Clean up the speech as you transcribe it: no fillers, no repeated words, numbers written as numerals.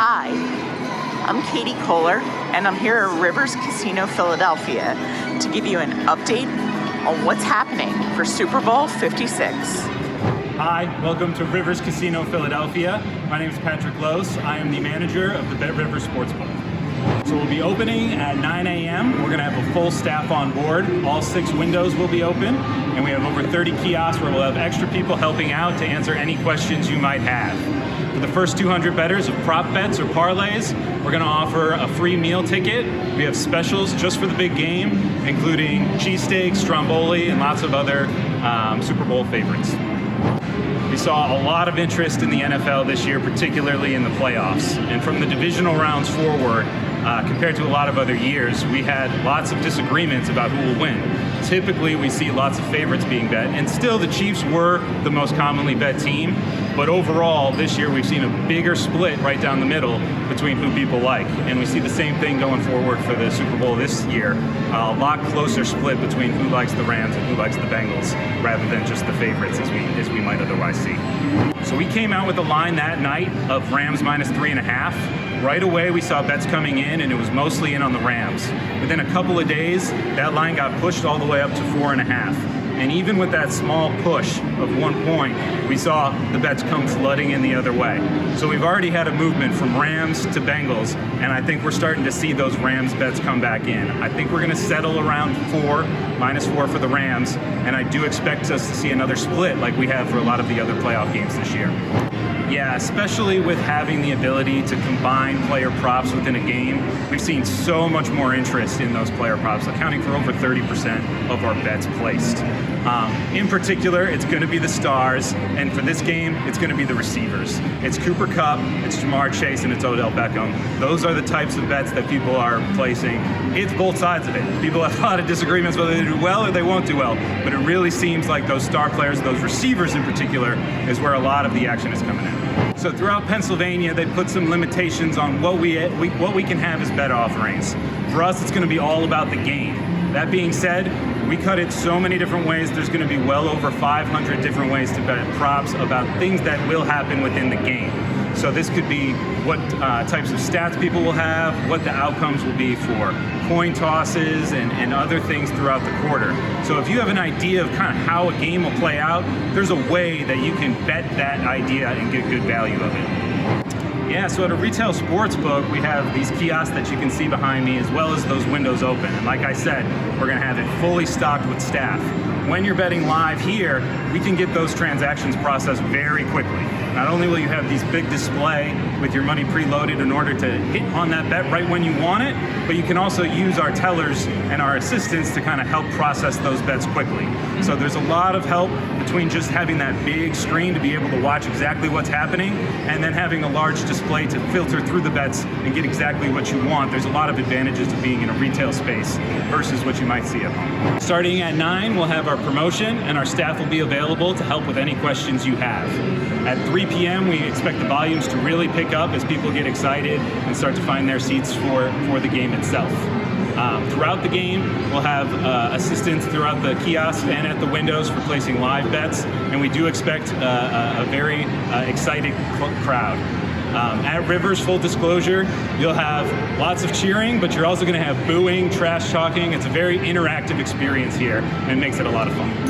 Hi, I'm Katie Kohler, and I'm here at Rivers Casino Philadelphia to give you an update on what's happening for Super Bowl 56. Hi, welcome to Rivers Casino Philadelphia. My name is Patrick Lose. I am the manager of the BetRivers Sportsbook. So we'll be opening at 9 a.m. We're going to have a full staff on board. All 6 windows will be open, and we have over 30 kiosks where we'll have extra people helping out to answer any questions you might have. For the first 200 bettors of prop bets or parlays, we're going to offer a free meal ticket. We have specials just for the big game, including cheesesteaks, stromboli, and lots of other Super Bowl favorites. We saw a lot of interest in the NFL this year, particularly in the playoffs. And from the divisional rounds forward, compared to a lot of other years, we had lots of disagreements about who will win. Typically, we see lots of favorites being bet, and still the Chiefs were the most commonly bet team. But overall, this year we've seen a bigger split right down the middle between who people like. And we see the same thing going forward for the Super Bowl this year. A lot closer split between who likes the Rams and who likes the Bengals, rather than just the favorites as we might otherwise see. So we came out with a line that night of Rams minus 3.5. Right away, we saw bets coming in, and it was mostly in on the Rams. Within a couple of days, that line got pushed all the way up to 4.5. And even with that small push of 1 point, we saw the bets come flooding in the other way. So we've already had a movement from Rams to Bengals, and I think we're starting to see those Rams bets come back in. I think we're going to settle around 4, minus 4 for the Rams, and I do expect us to see another split like we have for a lot of the other playoff games this year. Yeah, especially with having the ability to combine player props within a game, we've seen so much more interest in those player props, accounting for over 30% of our bets placed. In particular, it's going to be the stars, and for this game, it's going to be the receivers. It's Cooper Kupp, it's Jamar Chase, and it's Odell Beckham. Those are the types of bets that people are placing. It's both sides of it. People have a lot of disagreements whether they do well or they won't do well, but it really seems like those star players, those receivers in particular, is where a lot of the action is coming in. So throughout Pennsylvania, they put some limitations on what we can have as bet offerings. For us, it's going to be all about the game. That being said, we cut it so many different ways. There's going to be well over 500 different ways to bet props about things that will happen within the game. So this could be what types of stats people will have, what the outcomes will be for coin tosses and other things throughout the quarter. So if you have an idea of kind of how a game will play out, there's a way that you can bet that idea and get good value of it. Yeah, so at a retail sports book, we have these kiosks that you can see behind me, as well as those windows open. And like I said, we're going to have it fully stocked with staff. When you're betting live here, we can get those transactions processed very quickly. Not only will you have these big display with your money preloaded in order to hit on that bet right when you want it, but you can also use our tellers and our assistants to kind of help process those bets quickly. So there's a lot of help between just having that big screen to be able to watch exactly what's happening, and then having a large display to filter through the bets and get exactly what you want. There's a lot of advantages to being in a retail space versus what you might see at home. Starting at 9, we'll have our promotion, and our staff will be available to help with any questions you have. At 3 p.m., we expect the volumes to really pick up as people get excited and start to find their seats for the game itself. Throughout the game, we'll have assistants throughout the kiosks and at the windows for placing live bets, and we do expect a very excited crowd. At Rivers, full disclosure, you'll have lots of cheering, but you're also going to have booing, trash talking. It's a very interactive experience here, and it makes it a lot of fun.